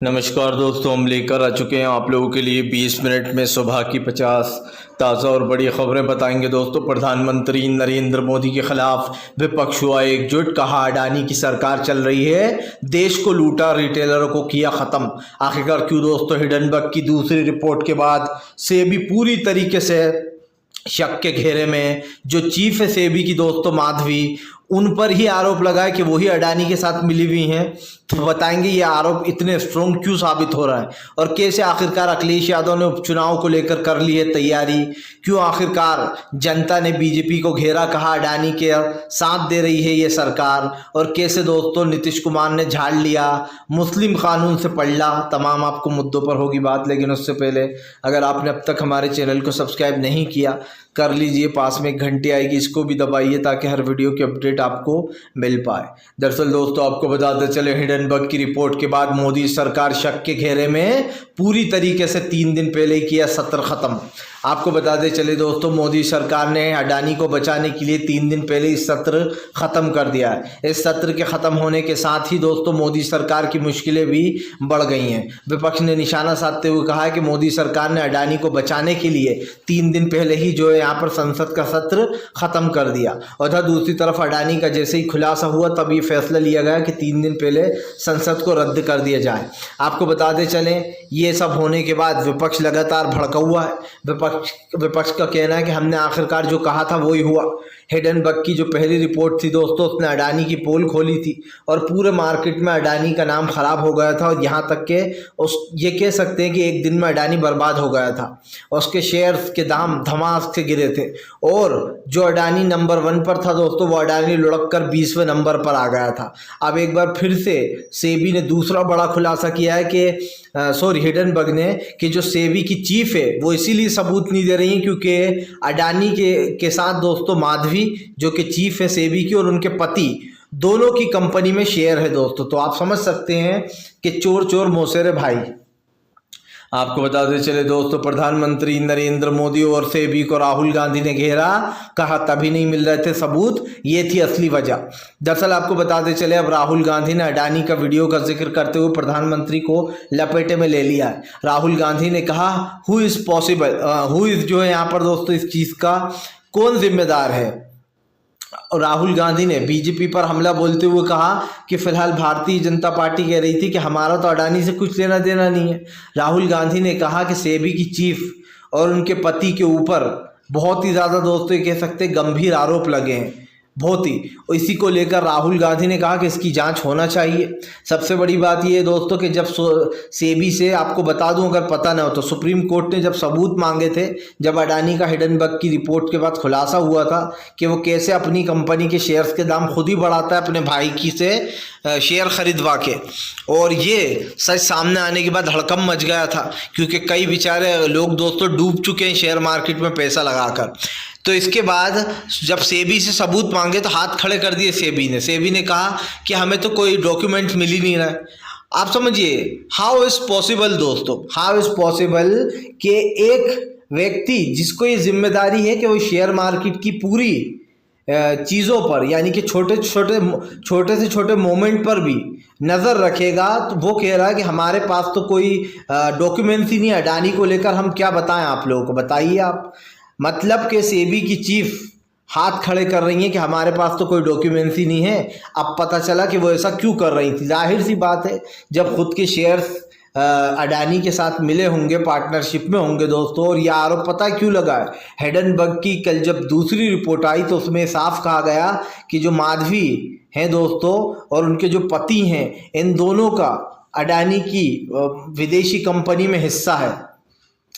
नमस्कार दोस्तों, हम लेकर आ चुके हैं आप लोगों के लिए 20 मिनट में सुबह की 50 ताज़ा और बड़ी खबरें बताएंगे। दोस्तों, प्रधानमंत्री नरेंद्र मोदी के खिलाफ विपक्ष हुआ एकजुट। कहा, अडानी की सरकार चल रही है, देश को लूटा, रिटेलरों को किया ख़त्म। आखिरकार क्यों दोस्तों? हिडनबर्ग की दूसरी रिपोर्ट के बाद सेबी पूरी तरीके से शक के घेरे में। जो चीफ है सेबी की दोस्तों माधवी, उन पर ही आरोप लगाए कि वही अडानी के साथ मिली हुई हैं। तो बताएंगे ये आरोप इतने स्ट्रोंग क्यों साबित हो रहा है और कैसे आखिरकार अखिलेश यादव ने उपचुनाव को लेकर कर ली है तैयारी। क्यों आखिरकार जनता ने बीजेपी को घेरा, कहा अडानी के साथ दे रही है ये सरकार। और कैसे दोस्तों नीतीश कुमार ने झाड़ लिया मुस्लिम कानून से पलड़ा। तमाम आपको मुद्दों पर होगी बात, लेकिन उससे पहले अगर आपने अब तक हमारे चैनल को सब्सक्राइब नहीं किया कर लीजिए। पास में एक घंटी आएगी, इसको भी दबाइए ताकि हर वीडियो की अपडेट आपको मिल पाए। दरअसल दोस्तों, आपको बताते चले, हिडनबर्ग की रिपोर्ट के बाद मोदी सरकार शक के घेरे में। पूरी तरीके से 3 दिन पहले किया सत्र खत्म। आपको बताते चले दोस्तों, मोदी सरकार ने अडानी को बचाने के लिए 3 दिन पहले इस सत्र खत्म कर दिया है। इस सत्र के खत्म होने के साथ ही दोस्तों मोदी सरकार की मुश्किलें भी बढ़ गई हैं। विपक्ष ने निशाना साधते हुए कहा है कि मोदी सरकार ने अडानी को बचाने के लिए 3 दिन पहले ही जो है यहाँ पर संसद का सत्र खत्म कर दिया। और दूसरी तरफ अडानी का जैसे ही खुलासा हुआ तब ये फैसला लिया गया कि 3 दिन पहले संसद को रद्द कर दिया जाए। आपको बताते चलें, ये सब होने के बाद विपक्ष लगातार भड़का हुआ है। विपक्ष का कहना है कि हमने आखिरकार जो कहा था वही हुआ। हिडनबर्ग की जो पहली रिपोर्ट थी दोस्तों, उसने अडानी की पोल खोली थी और पूरे मार्केट में अडानी का नाम खराब हो गया था। और यहाँ तक के ये कह सकते हैं कि एक दिन में अडानी बर्बाद हो गया था। उसके शेयर्स के दाम धमास से गिरे थे और जो अडानी नंबर 1 पर था दोस्तों, वो अडानी लुढ़क कर 20वें नंबर पर आ गया था। अब एक बार फिर से सेबी ने दूसरा बड़ा खुलासा किया है कि हिडनबर्ग ने, कि जो सेबी की चीफ है वो इसीलिए सबूत नहीं दे रही है क्योंकि अडानी के साथ दोस्तों माधवी जो कि चीफ है सेबी की, और उनके पति दोनों की कंपनी में शेयर है दोस्तों। तो आप समझ सकते हैं कि चोर चोर मौसेरे भाई। आपको बताते चले दोस्तों, प्रधानमंत्री नरेंद्र मोदी और सेबी को राहुल गांधी ने घेरा। कहा तभी नहीं मिल रहे थे सबूत, ये थी असली वजह। दरअसल आपको बताते चले, अब राहुल गांधी ने अडानी का वीडियो का जिक्र करते हुए प्रधानमंत्री को लपेटे में ले लिया है। राहुल गांधी ने कहा, who is possible, who is जो है यहाँ पर दोस्तों इस चीज़ का कौन जिम्मेदार है। और राहुल गांधी ने बीजेपी पर हमला बोलते हुए कहा कि फिलहाल भारतीय जनता पार्टी कह रही थी कि हमारा तो अडानी से कुछ लेना देना नहीं है। राहुल गांधी ने कहा कि सेबी की चीफ और उनके पति के ऊपर बहुत ही ज़्यादा दोस्तों कह सकते गंभीर आरोप लगे हैं, बहुत ही। और इसी को लेकर राहुल गांधी ने कहा कि इसकी जांच होना चाहिए। सबसे बड़ी बात यह है दोस्तों कि जब सेबी से, आपको बता दूं अगर पता ना हो तो, सुप्रीम कोर्ट ने जब सबूत मांगे थे, जब अडानी का हिडनबर्ग की रिपोर्ट के बाद खुलासा हुआ था कि वो कैसे अपनी कंपनी के शेयर्स के दाम खुद ही बढ़ाता है अपने भाई की से शेयर खरीदवा के, और ये सच सामने आने के बाद हड़कंप मच गया था क्योंकि कई बेचारे लोग दोस्तों डूब चुके हैं शेयर मार्केट में पैसा लगाकर। तो इसके बाद जब सेबी से सबूत मांगे तो हाथ खड़े कर दिए सेबी ने कहा कि हमें तो कोई डॉक्यूमेंट मिल ही नहीं रहा है। आप समझिए, हाउ इज़ पॉसिबल दोस्तों, हाउ इज़ पॉसिबल कि एक व्यक्ति जिसको ये जिम्मेदारी है कि वो शेयर मार्केट की पूरी चीज़ों पर, यानी कि छोटे से छोटे मोमेंट पर भी नज़र रखेगा, तो वो कह रहा है कि हमारे पास तो कोई डॉक्यूमेंट्स ही नहीं है अडानी को लेकर। हम क्या बताएं आप लोगों को, बताइए आप। मतलब कि सेबी की चीफ हाथ खड़े कर रही हैं कि हमारे पास तो कोई डॉक्यूमेंट्स ही नहीं है। अब पता चला कि वो ऐसा क्यों कर रही थी। जाहिर सी बात है, जब खुद के शेयर्स अडानी के साथ मिले होंगे, पार्टनरशिप में होंगे दोस्तों। और यह आरोप पता है क्यों लगा है? हिडनबर्ग की कल जब दूसरी रिपोर्ट आई तो उसमें साफ कहा गया कि जो माधवी हैं दोस्तों और उनके जो पति हैं, इन दोनों का अडानी की विदेशी कंपनी में हिस्सा है,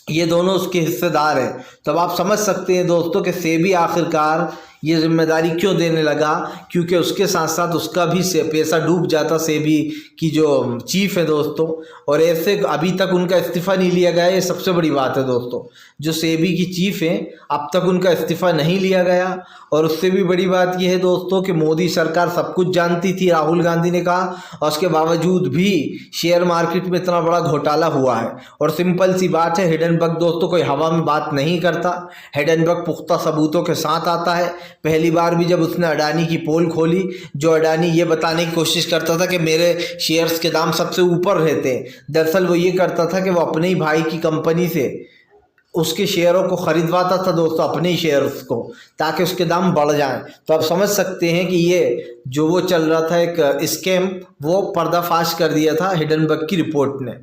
ये दोनों उसके हिस्सेदार हैं। तब आप समझ सकते हैं दोस्तों कि सेबी आखिरकार ये जिम्मेदारी क्यों देने लगा, क्योंकि उसके साथ साथ उसका भी पैसा डूब जाता, सेबी की जो चीफ है दोस्तों। और ऐसे अभी तक उनका इस्तीफ़ा नहीं लिया गया, ये सबसे बड़ी बात है दोस्तों। जो सेबी की चीफ हैं अब तक उनका इस्तीफ़ा नहीं लिया गया। और उससे भी बड़ी बात यह है दोस्तों कि मोदी सरकार सब कुछ जानती थी, राहुल गांधी ने कहा, और उसके बावजूद भी शेयर मार्केट में इतना बड़ा घोटाला हुआ है। और सिंपल सी बात है, हिडनबर्ग दोस्तों कोई हवा में बात नहीं करता। हिडनबर्ग पुख्ता सबूतों के साथ आता है पहली बार भी जब उसने अडानी की पोल खोली, जो अडानी ये बताने की कोशिश करता था कि मेरे शेयर्स के दाम सबसे ऊपर रहते हैं, दरअसल वो ये करता था कि वो अपने ही भाई की कंपनी से उसके शेयरों को खरीदवाता था दोस्तों, अपने ही शेयर्स को, ताकि उसके दाम बढ़ जाएं। तो आप समझ सकते हैं कि ये जो वो चल रहा था एक स्कैम, वो पर्दाफाश कर दिया था हिडनबर्ग की रिपोर्ट ने।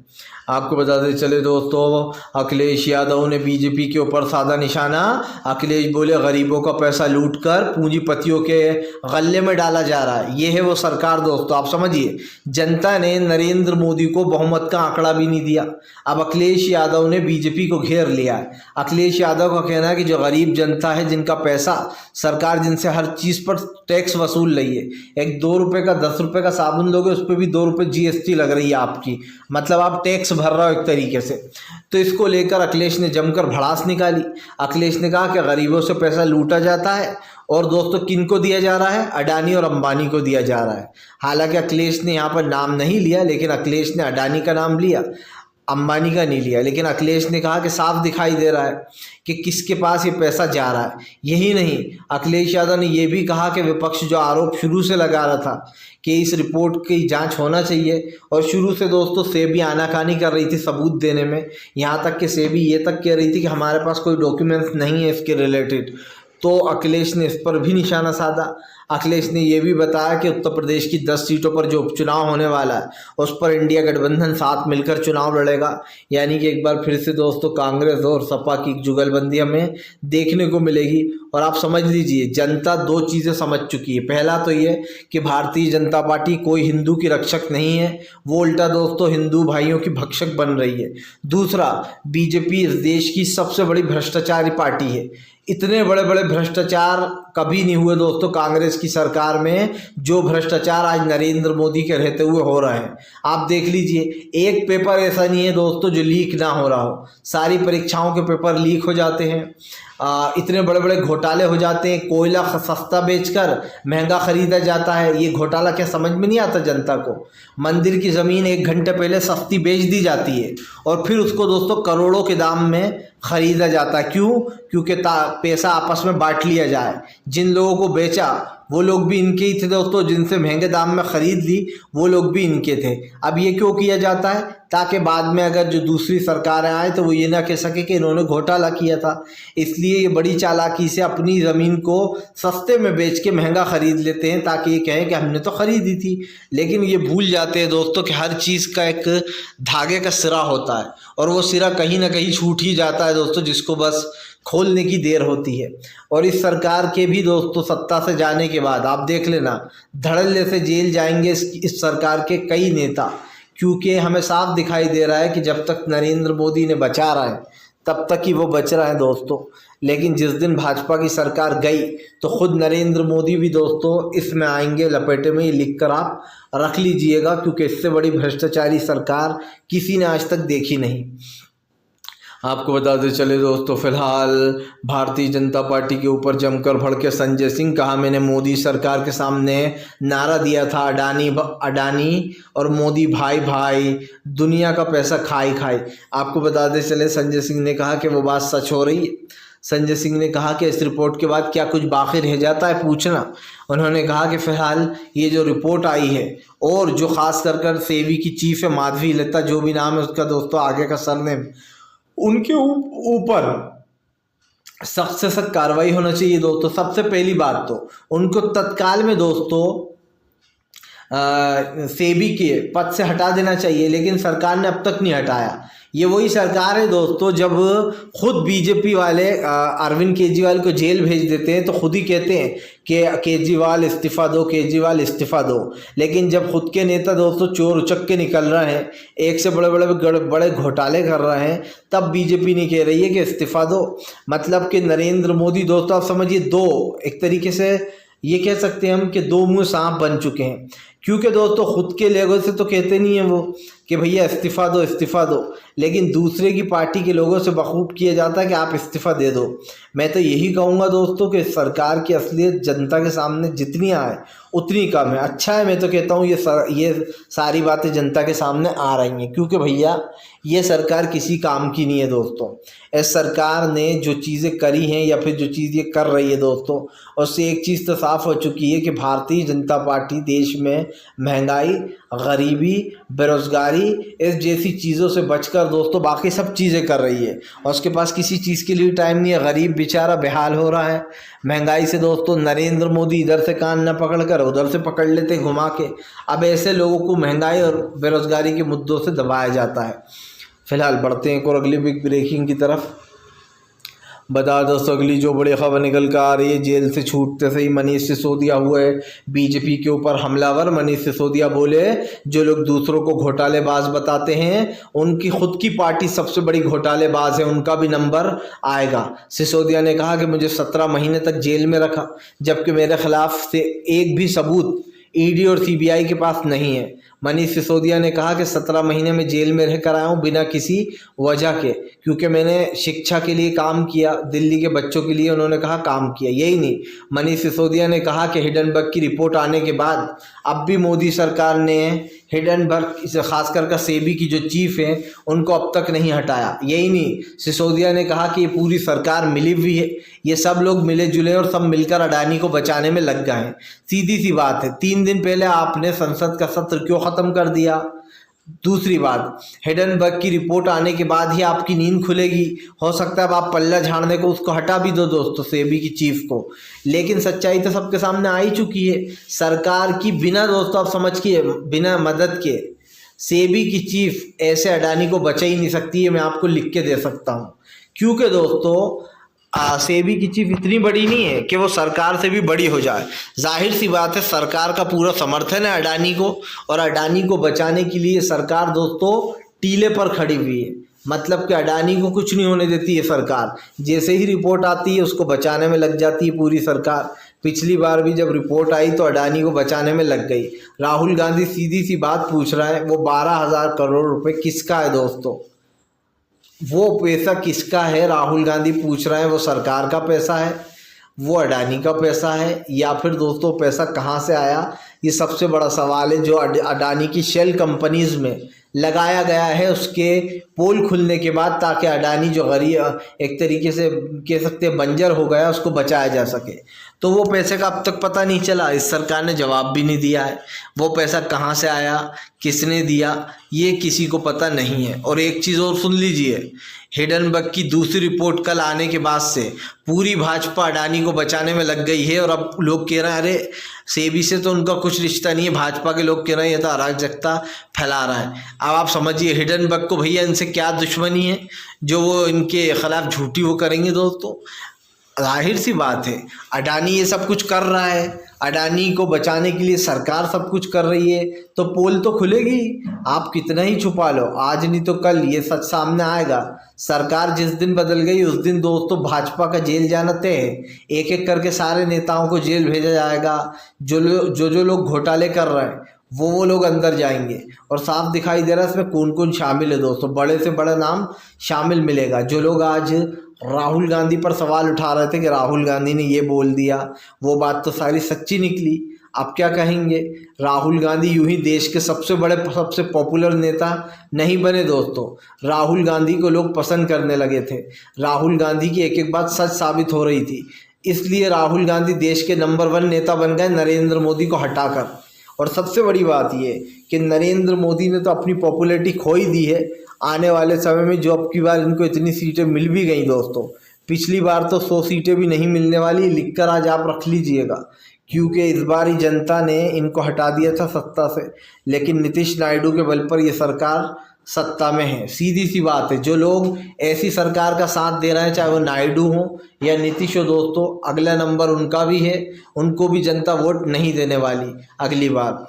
आपको बताते चले दोस्तों, अखिलेश यादव ने बीजेपी के ऊपर साधा निशाना। अखिलेश बोले गरीबों का पैसा लूटकर पूंजीपतियों के गले में डाला जा रहा है। ये है वो सरकार दोस्तों। आप समझिए, जनता ने नरेंद्र मोदी को बहुमत का आंकड़ा भी नहीं दिया। अब अखिलेश यादव ने बीजेपी को घेर लिया है। अखिलेश यादव का कहना है कि जो गरीब जनता है, जिनका पैसा सरकार जिनसे हर चीज़ पर टैक्स वसूल रही है, एक 2 रुपये का 10 रुपये का साबुन लोगे उस पर भी 2 रुपये GST लग रही है आपकी, मतलब आप टैक्स भर रहा हो एक तरीके से। तो इसको लेकर अखिलेश ने जमकर भड़ास निकाली। अखिलेश ने कहा कि गरीबों से पैसा लूटा जाता है और दोस्तों किन को दिया जा रहा है, अडानी और अंबानी को दिया जा रहा है। हालांकि अखिलेश ने यहाँ पर नाम नहीं लिया, लेकिन अखिलेश ने अडानी का नाम लिया, अंबानी का नहीं लिया। लेकिन अखिलेश ने कहा कि साफ दिखाई दे रहा है कि किसके पास ये पैसा जा रहा है। यही नहीं, अखिलेश यादव ने यह भी कहा कि विपक्ष जो आरोप शुरू से लगा रहा था कि इस रिपोर्ट की जांच होना चाहिए, और शुरू से दोस्तों सेबी आनाकानी कर रही थी सबूत देने में, यहाँ तक कि सेबी ये तक कह रही थी कि हमारे पास कोई डॉक्यूमेंट्स नहीं है इसके रिलेटेड। तो अखिलेश ने इस पर भी निशाना साधा। अखिलेश ने यह भी बताया कि उत्तर प्रदेश की 10 सीटों पर जो उपचुनाव होने वाला है उस पर इंडिया गठबंधन साथ मिलकर चुनाव लड़ेगा। यानी कि एक बार फिर से दोस्तों कांग्रेस और सपा की जुगलबंदी हमें देखने को मिलेगी। और आप समझ लीजिए, जनता 2 चीज़ें समझ चुकी है। पहला तो ये कि भारतीय जनता पार्टी कोई हिंदू की रक्षक नहीं है, वो उल्टा दोस्तों हिंदू भाइयों की भक्षक बन रही है। दूसरा, बीजेपी इस देश की सबसे बड़ी भ्रष्टाचारी पार्टी है। इतने बड़े बड़े भ्रष्टाचार कभी नहीं हुए दोस्तों कांग्रेस की सरकार में, जो भ्रष्टाचार आज नरेंद्र मोदी के रहते हुए हो रहे हैं। आप देख लीजिए, एक पेपर ऐसा नहीं है दोस्तों जो लीक ना हो रहा हो। सारी परीक्षाओं के पेपर लीक हो जाते हैं। इतने बड़े बड़े घोटाले हो जाते हैं। कोयला सस्ता बेचकर महंगा खरीदा जाता है। ये घोटाला क्या समझ में नहीं आता जनता को? मंदिर की ज़मीन 1 घंटे पहले सस्ती बेच दी जाती है और फिर उसको दोस्तों करोड़ों के दाम में खरीदा जाता है। क्यों? क्योंकि पैसा आपस में बांट लिया जाए। जिन लोगों को बेचा वो लोग भी इनके ही थे दोस्तों, जिनसे महंगे दाम में ख़रीद ली वो लोग भी इनके थे। अब ये क्यों किया जाता है? ताकि बाद में अगर जो दूसरी सरकारें आए तो वो ये ना कह सके कि इन्होंने घोटाला किया था। इसलिए ये बड़ी चालाकी से अपनी ज़मीन को सस्ते में बेच के महंगा ख़रीद लेते हैं, ताकि ये कहें कि हमने तो ख़रीदी थी। लेकिन ये भूल जाते हैं दोस्तों कि हर चीज़ का एक धागे का सिरा होता है और वो सिरा कहीं ना कहीं छूट ही जाता है दोस्तों, जिसको बस खोलने की देर होती है। और इस सरकार के भी दोस्तों सत्ता से जाने के बाद आप देख लेना, धड़ल्ले से जेल जाएंगे इस सरकार के कई नेता, क्योंकि हमें साफ दिखाई दे रहा है कि जब तक नरेंद्र मोदी ने बचा रहा है तब तक ही वो बच रहा है दोस्तों। लेकिन जिस दिन भाजपा की सरकार गई तो खुद नरेंद्र मोदी भी दोस्तों इसमें आएंगे लपेटे में। ये लिख कर आप रख लीजिएगा, क्योंकि इससे बड़ी भ्रष्टाचारी सरकार किसी ने आज तक देखी नहीं। आपको बताते चले दोस्तों, फिलहाल भारतीय जनता पार्टी के ऊपर जमकर भड़के संजय सिंह। कहा मैंने मोदी सरकार के सामने नारा दिया था, अडानी और मोदी भाई भाई, दुनिया का पैसा खाई खाई। आपको बताते चले संजय सिंह ने कहा कि वो बात सच हो रही है। संजय सिंह ने कहा कि इस रिपोर्ट के बाद क्या कुछ बाकी रह जाता है पूछना। उन्होंने कहा कि फ़िलहाल ये जो रिपोर्ट आई है, और जो ख़ास कर सेबी की चीफ है माधवी लता, जो भी नाम है उसका दोस्तों आगे का सरनेम, उनके ऊपर सख्त से सख्त कार्रवाई होना चाहिए दोस्तों। सबसे पहली बात तो उनको तत्काल में दोस्तों सेबी के पद से हटा देना चाहिए, लेकिन सरकार ने अब तक नहीं हटाया। ये वही सरकार है दोस्तों, जब खुद बीजेपी वाले अरविंद केजरीवाल को जेल भेज देते हैं तो खुद ही कहते हैं कि केजरीवाल इस्तीफ़ा दो, केजरीवाल इस्तीफ़ा दो। लेकिन जब खुद के नेता दोस्तों चोर उचक के निकल रहे हैं, एक से बड़े घोटाले कर रहे हैं, तब बीजेपी नहीं कह रही है कि इस्तीफ़ा दो। मतलब कि नरेंद्र मोदी दोस्तों आप समझिए एक तरीके से ये कह सकते हैं हम कि 2 मुंह सांप बन चुके हैं। क्योंकि दोस्तों खुद के लोगों से तो कहते नहीं है वो कि भैया इस्तीफ़ा दो इस्तीफ़ा दो, लेकिन दूसरे की पार्टी के लोगों से बखूब किया जाता है कि आप इस्तीफ़ा दे दो। मैं तो यही कहूँगा दोस्तों कि सरकार की असलियत जनता के सामने जितनी आए उतनी कम है। अच्छा है, मैं तो कहता हूँ ये सारी बातें जनता के सामने आ रही हैं, क्योंकि भैया ये सरकार किसी काम की नहीं है दोस्तों। इस सरकार ने जो चीज़ें करी हैं या फिर जो चीज़ ये कर रही है दोस्तों, उससे एक चीज़ तो साफ़ हो चुकी है कि भारतीय जनता पार्टी देश में महंगाई, गरीबी, बेरोज़गारी इस जैसी चीज़ों से बचकर दोस्तों बाकी सब चीज़ें कर रही है, और उसके पास किसी चीज़ के लिए टाइम नहीं है। गरीब बेचारा बेहाल हो रहा है महंगाई से दोस्तों। नरेंद्र मोदी इधर से कान न पकड़ कर उधर से पकड़ लेते घुमा के। अब ऐसे लोगों को महंगाई और बेरोज़गारी के मुद्दों से दबाया जाता है। फिलहाल बढ़ते हैं एक और अगली बिग ब्रेकिंग की तरफ। बता दोस्तों अगली जो बड़ी खबर निकल कर आ रही है, जेल से छूटते से ही मनीष सिसोदिया हुए बीजेपी के ऊपर हमलावर। मनीष सिसोदिया बोले जो लोग दूसरों को घोटालेबाज बताते हैं उनकी खुद की पार्टी सबसे बड़ी घोटालेबाज है, उनका भी नंबर आएगा। सिसोदिया ने कहा कि मुझे 17 महीने तक जेल में रखा जबकि मेरे खिलाफ से एक भी सबूत ईडी और सीबीआई के पास नहीं है। मनीष सिसोदिया ने कहा कि 17 महीने में जेल में रह कर आया हूँ बिना किसी वजह के, क्योंकि मैंने शिक्षा के लिए काम किया, दिल्ली के बच्चों के लिए उन्होंने कहा काम किया। यही नहीं, मनीष सिसोदिया ने कहा कि हिडनबर्ग की रिपोर्ट आने के बाद अब भी मोदी सरकार ने हिडनबर्ग खासकर का सेबी की जो चीफ है उनको अब तक नहीं हटाया। यही नहीं, सिसोदिया ने कहा कि ये पूरी सरकार मिली हुई है, ये सब लोग मिले जुले और सब मिलकर अडानी को बचाने में लग गए हैं। सीधी सी बात है, 3 दिन पहले आपने संसद का सत्र क्यों ख़त्म कर दिया? दूसरी बात, हिडनबर्ग की रिपोर्ट आने के बाद ही आपकी नींद खुलेगी। हो सकता है अब आप पल्ला झाड़ने को उसको हटा भी दो दोस्तों, सेबी की चीफ को, लेकिन सच्चाई तो सबके सामने आ ही चुकी है। सरकार की बिना दोस्तों आप समझिए बिना मदद के सेबी की चीफ ऐसे अडानी को बचा ही नहीं सकती है, मैं आपको लिख के दे सकता हूँ। क्योंकि दोस्तों सेबी की चीफ इतनी बड़ी नहीं है कि वो सरकार से भी बड़ी हो जाए। जाहिर सी बात है सरकार का पूरा समर्थन है अडानी को, और अडानी को बचाने के लिए सरकार दोस्तों टीले पर खड़ी हुई है। मतलब कि अडानी को कुछ नहीं होने देती है सरकार, जैसे ही रिपोर्ट आती है उसको बचाने में लग जाती है पूरी सरकार। पिछली बार भी जब रिपोर्ट आई तो अडानी को बचाने में लग गई। राहुल गांधी सीधी सी बात पूछ रहा है, वो 12,000 करोड़ रुपए किसका है दोस्तों? वो पैसा किसका है राहुल गांधी पूछ रहे हैं? वो सरकार का पैसा है, वो अडानी का पैसा है, या फिर दोस्तों पैसा कहाँ से आया? ये सबसे बड़ा सवाल है जो अडानी की शेल कंपनीज में लगाया गया है उसके पोल खुलने के बाद, ताकि अडानी जो गरीब एक तरीके से कह सकते हैं बंजर हो गया उसको बचाया जा सके। तो वो पैसे का अब तक पता नहीं चला, इस सरकार ने जवाब भी नहीं दिया है। वो पैसा कहाँ से आया, किसने दिया, ये किसी को पता नहीं है। और एक चीज़ और सुन लीजिए, हिडनबर्ग की दूसरी रिपोर्ट कल आने के बाद से पूरी भाजपा अडानी को बचाने में लग गई है। और अब लोग कह रहे हैं अरे सेबी से तो उनका कुछ रिश्ता नहीं है, भाजपा के लोग कह रहे हैं ये तो अराजकता फैला रहा है। अब आप समझिए हिडनबर्ग को भैया इनसे क्या दुश्मनी है जो वो इनके खिलाफ झूठी वो करेंगे दोस्तों। जाहिर सी बात है अडानी ये सब कुछ कर रहा है, अडानी को बचाने के लिए सरकार सब कुछ कर रही है, तो पोल तो खुलेगी। आप कितना ही छुपा लो, आज नहीं तो कल ये सच सामने आएगा। सरकार जिस दिन बदल गई उस दिन दोस्तों भाजपा का जेल जाना तय है। एक एक करके सारे नेताओं को जेल भेजा जाएगा। जो लोग घोटाले कर रहे हैं वो लोग अंदर जाएंगे। और साफ दिखाई दे रहा है इसमें कौन कौन शामिल है दोस्तों, बड़े से बड़ा नाम शामिल मिलेगा। जो लोग आज राहुल गांधी पर सवाल उठा रहे थे कि राहुल गांधी ने ये बोल दिया, वो बात तो सारी सच्ची निकली। आप क्या कहेंगे? राहुल गांधी यूं ही देश के सबसे बड़े सबसे पॉपुलर नेता नहीं बने दोस्तों, राहुल गांधी को लोग पसंद करने लगे थे। राहुल गांधी की एक एक बात सच साबित हो रही थी, इसलिए राहुल गांधी देश के नंबर 1 नेता बन गए नरेंद्र मोदी को हटाकर। और सबसे बड़ी बात ये कि नरेंद्र मोदी ने तो अपनी पॉपुलैरिटी खो ही दी है। आने वाले समय में जो अब की बार इनको इतनी सीटें मिल भी गई दोस्तों, पिछली बार तो 100 सीटें भी नहीं मिलने वाली, लिखकर आज आप रख लीजिएगा, क्योंकि इस बार ही जनता ने इनको हटा दिया था सत्ता से। लेकिन नीतीश नायडू के बल पर ये सरकार सत्ता में है। सीधी सी बात है, जो लोग ऐसी सरकार का साथ दे रहे हैं चाहे वो नायडू हो या नीतीश हो दोस्तों, अगला नंबर उनका भी है, उनको भी जनता वोट नहीं देने वाली अगली बार।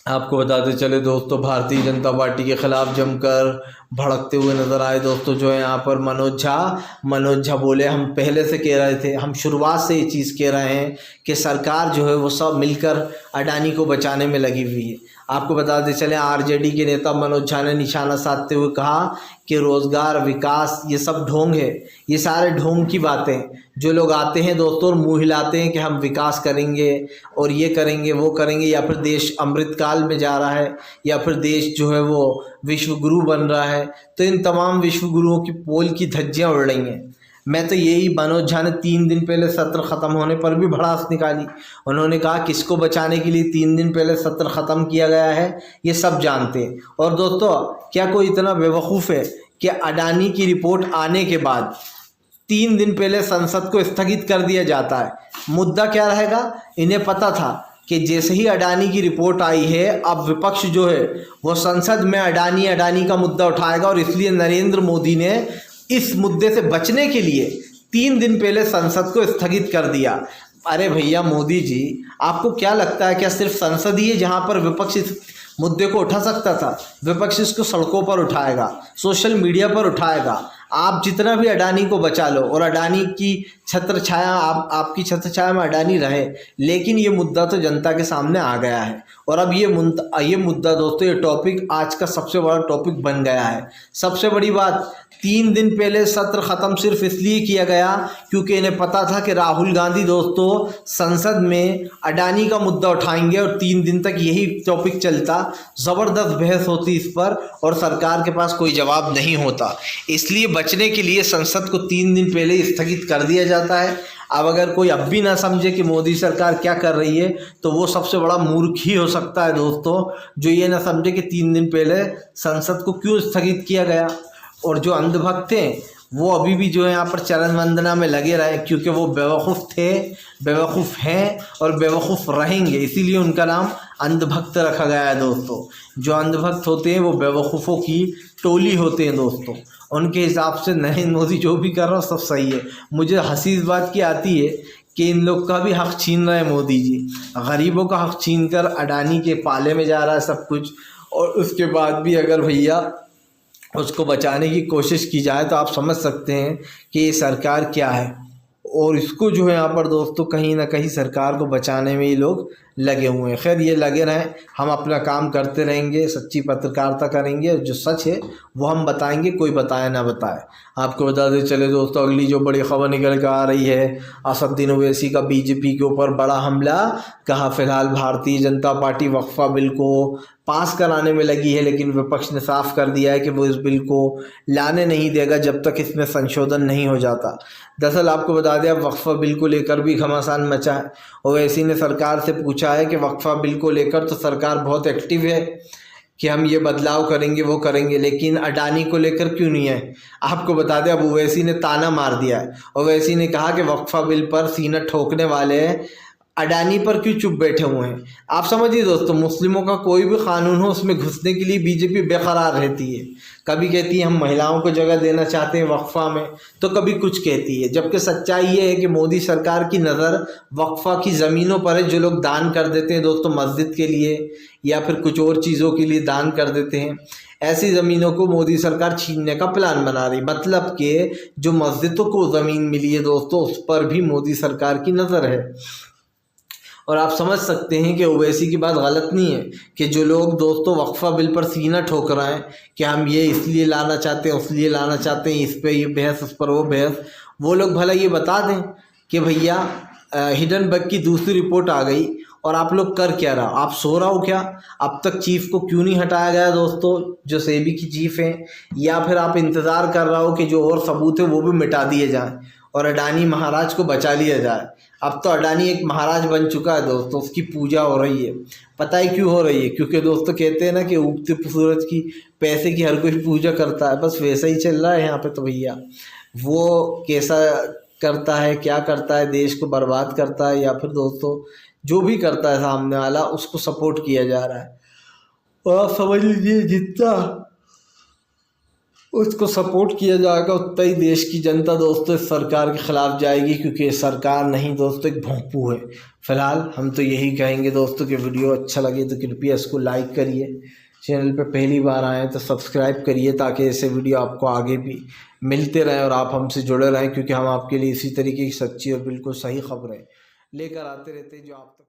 आपको बताते चले दोस्तों, भारतीय जनता पार्टी के खिलाफ जमकर भड़कते हुए नजर आए दोस्तों। जो है यहाँ पर मनोज झा बोले, हम पहले से कह रहे थे, हम शुरुआत से ये चीज़ कह रहे हैं कि सरकार जो है वो सब मिलकर अडानी को बचाने में लगी हुई है। आपको बताते चले, आरजेडी के नेता मनोज झा ने निशाना साधते हुए कहा कि रोज़गार, विकास, ये सब ढोंग है। ये सारे ढोंग की बातें, जो लोग आते हैं दोस्तों और मुँह हिलाते हैं कि हम विकास करेंगे और ये करेंगे वो करेंगे, या फिर देश अमृत काल में जा रहा है, या फिर देश जो है वो विश्व गुरु बन रहा है, तो इन तमाम विश्व गुरुओं की पोल की धज्जियाँ उड़ रही हैं। मैं तो यही, मनोज झा ने 3 दिन पहले सत्र ख़त्म होने पर भी भड़ास निकाली। उन्होंने कहा किसको बचाने के लिए 3 दिन पहले सत्र ख़त्म किया गया है, ये सब जानते हैं। और दोस्तों, क्या कोई इतना बेवकूफ़ है कि अडानी की रिपोर्ट आने के बाद 3 दिन पहले संसद को स्थगित कर दिया जाता है? मुद्दा क्या रहेगा? इन्हें पता था कि जैसे ही अडानी की रिपोर्ट आई है, अब विपक्ष जो है वो संसद में अडानी का मुद्दा उठाएगा, और इसलिए नरेंद्र मोदी ने इस मुद्दे से बचने के लिए 3 दिन पहले संसद को स्थगित कर दिया। अरे भैया मोदी जी, आपको क्या लगता है, क्या सिर्फ संसद ही है जहां पर विपक्ष इस मुद्दे को उठा सकता था? विपक्ष इसको सड़कों पर उठाएगा, सोशल मीडिया पर उठाएगा। आप जितना भी अडानी को बचा लो और अडानी की छत्र छाया, आपकी छत्र छाया में अडानी रहे, लेकिन ये मुद्दा तो जनता के सामने आ गया है। और अब ये मुद्दा दोस्तों, ये टॉपिक आज का सबसे बड़ा टॉपिक बन गया है। सबसे बड़ी बात, 3 दिन पहले सत्र ख़त्म सिर्फ इसलिए किया गया क्योंकि इन्हें पता था कि राहुल गांधी दोस्तों संसद में अडानी का मुद्दा उठाएंगे और 3 दिन तक यही टॉपिक चलता, ज़बरदस्त बहस होती इस पर और सरकार के पास कोई जवाब नहीं होता। इसलिए बचने के लिए संसद को 3 दिन पहले स्थगित कर दिया जाता है। अब अगर कोई अब भी ना समझे कि मोदी सरकार क्या कर रही है, तो वो सबसे बड़ा मूर्ख ही हो सकता है दोस्तों, जो ये ना समझे कि 3 दिन पहले संसद को क्यों स्थगित किया गया। और जो अंधभक्त हैं वो अभी भी जो है यहाँ पर चरण वंदना में लगे रहे, क्योंकि वो बेवकूफ़ थे, बेवकूफ़ हैं और बेवकूफ़ रहेंगे। इसीलिए उनका नाम अंधभक्त रखा गया है दोस्तों। जो अंधभक्त होते हैं वो बेवकूफ़ों की टोली होते हैं दोस्तों। उनके हिसाब से नरेंद्र मोदी जो भी कर रहा है सब सही है। मुझे हंसी इस बात की आती है कि इन लोग का भी हक़ छीन रहे हैं मोदी जी। गरीबों का हक़ छीन कर अडानी के पाले में जा रहा है सब कुछ, और उसके बाद भी अगर भैया उसको बचाने की कोशिश की जाए तो आप समझ सकते हैं कि ये सरकार क्या है। और इसको जो है यहाँ पर दोस्तों कहीं ना कहीं सरकार को बचाने में ये लोग लगे हुए हैं। खैर, ये लगे रहें, हम अपना काम करते रहेंगे, सच्ची पत्रकारिता करेंगे और जो सच है वो हम बताएंगे, कोई बताए ना बताए। आपको बता दें चले दोस्तों, अगली जो बड़ी खबर निकल कर आ रही है, असदुद्दीन ओवैसी का बीजेपी के ऊपर बड़ा हमला। कहा फिलहाल भारतीय जनता पार्टी वक्फा बिल को पास कराने में लगी है, लेकिन विपक्ष ने साफ कर दिया है कि वो इस बिल को लाने नहीं देगा जब तक इसमें संशोधन नहीं हो जाता। दरअसल आपको बता दें, अब वक्फा बिल को लेकर भी घमासान मचा है। ओवैसी ने सरकार से पूछा है कि वक्फा बिल को लेकर तो सरकार बहुत एक्टिव है कि हम ये बदलाव करेंगे वो करेंगे, लेकिन अडानी को लेकर क्यों नहीं है। आपको बता दें, अब ओवैसी ने ताना मार दिया है। ओवैसी ने कहा कि वक्फा बिल पर सीना ठोकने वाले अडानी पर क्यों चुप बैठे हुए हैं। आप समझिए दोस्तों, मुस्लिमों का कोई भी कानून हो उसमें घुसने के लिए बीजेपी बेकरार रहती है। कभी कहती है हम महिलाओं को जगह देना चाहते हैं वक्फा में, तो कभी कुछ कहती है। जबकि सच्चाई ये है कि मोदी सरकार की नज़र वक्फा की ज़मीनों पर है, जो लोग दान कर देते हैं दोस्तों मस्जिद के लिए या फिर कुछ और चीज़ों के लिए दान कर देते हैं। ऐसी ज़मीनों को मोदी सरकार छीनने का प्लान बना रही। मतलब कि जो मस्जिदों को ज़मीन मिली है दोस्तों, उस पर भी मोदी सरकार की नज़र है। और आप समझ सकते हैं कि ओवैसी की बात गलत नहीं है कि जो लोग दोस्तों वक्फा बिल पर सीना ठोक रहे हैं कि हम ये इसलिए लाना चाहते हैं, उसलिए लाना चाहते हैं, इस पे ये बहस, उस पर वो बहस, वो लोग भला ये बता दें कि भैया हिडनबर्ग की दूसरी रिपोर्ट आ गई और आप लोग कर क्या रहा, आप सो रहा हो क्या? अब तक चीफ को क्यों नहीं हटाया गया दोस्तों, जो सेबी की चीफ हैं? या फिर आप इंतज़ार कर रहा हो कि जो और सबूत है वो भी मिटा दिए जाएं और अडानी महाराज को बचा लिया जाए? अब तो अडानी एक महाराज बन चुका है दोस्तों, उसकी पूजा हो रही है। पता है क्यों हो रही है? क्योंकि दोस्तों कहते हैं ना कि उगते सूरज की, पैसे की हर कोई पूजा करता है, बस वैसा ही चल रहा है यहाँ पे। तो भैया वो कैसा करता है, क्या करता है, देश को बर्बाद करता है या फिर दोस्तों जो भी करता है सामने वाला, उसको सपोर्ट किया जा रहा है। और आप समझ लीजिए, जितना उसको सपोर्ट किया जाएगा उतना ही देश की जनता दोस्तों इस सरकार के ख़िलाफ़ जाएगी, क्योंकि ये सरकार नहीं दोस्तों एक भोंपू है। फ़िलहाल हम तो यही कहेंगे दोस्तों कि वीडियो अच्छा लगे तो कृपया इसको लाइक करिए, चैनल पे पहली बार आएँ तो सब्सक्राइब करिए ताकि ऐसे वीडियो आपको आगे भी मिलते रहें और आप हमसे जुड़े रहें, क्योंकि हम आपके लिए इसी तरीके की सच्ची और बिल्कुल सही खबरें लेकर आते रहते हैं जो आप तक